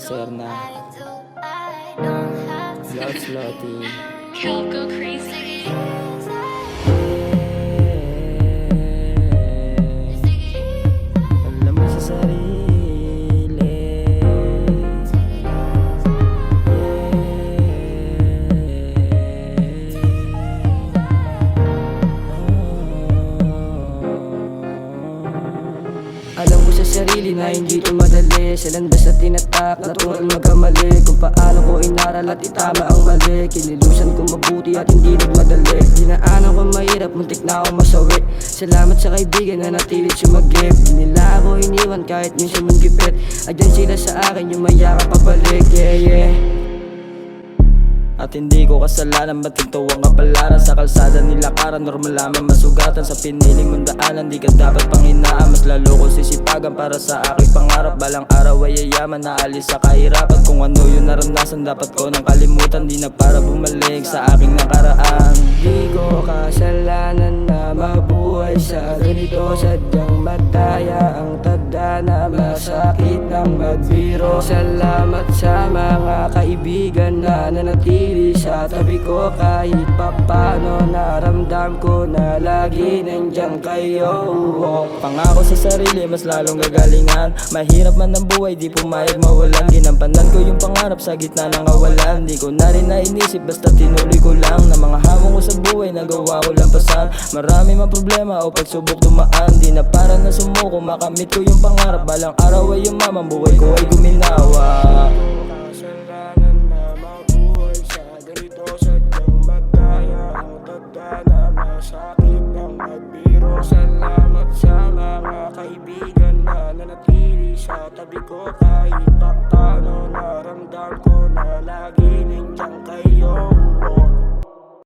Serna, Lord Slotty. Go crazy. Alam mo sa sarili. Alam ko sa sarili na hindi ito madali. Sa landas na tinatak, natural magkamali. Kung paano ko inaral at itama ang mali. Kinilusan ko mabuti at hindi nagmadali. Dinaanan ko mahirap, muntik na ako masawi. Salamat sa kaibigan na natilit sumagip. Di nila ako iniwan kahit minsan mong gipit. Adyan sila sa akin, yung mayakap pabalik. Yeah, yeah. At hindi ko kasalanan, ba't ito ang kapalaran? Sa kalsada nilakaran, normal lamang masugatan. Sa piniling mong daanan, di ka dapat panghinaan. Mas lalo ko sisipagan para sa aking pangarap. Balang araw ay yayaman, naalis sa kahirapan. Kung ano yung naranasan, dapat ko nang kalimutan. Di na para bumalik sa aking nakaraan. Di ko kasalanan na mabuhay sa ganito. Sadyang mataya ang tadhana, masakit ng magbiro. Salamat sa mga kaibigan na nanatili sa tabi ko. Kahit papano naramdam ko na lagi nandiyan kayo. Pangako sa sarili, mas lalong gagalingan. Mahirap man ang buhay, di pumayag mawalan. Ginampanan ko yung pangarap sa gitna ng awalan. Di ko na rin nainisip, basta tinuloy ko lang. Na mga hamon ko sa buhay, nagawa ko lampasan. Marami mang problema o pagsubok dumaan. Di na para na sumuko, makamit ko yung pangarap. Balang araw ay umamang, buhay ko ay guminawa. Kasalanan na mabuhay sa ganito. Sadyang magkaya ang tagdana, masakit ng magbiro. Salamat sa mga kaibigan na nanatili sa tabi ko kahit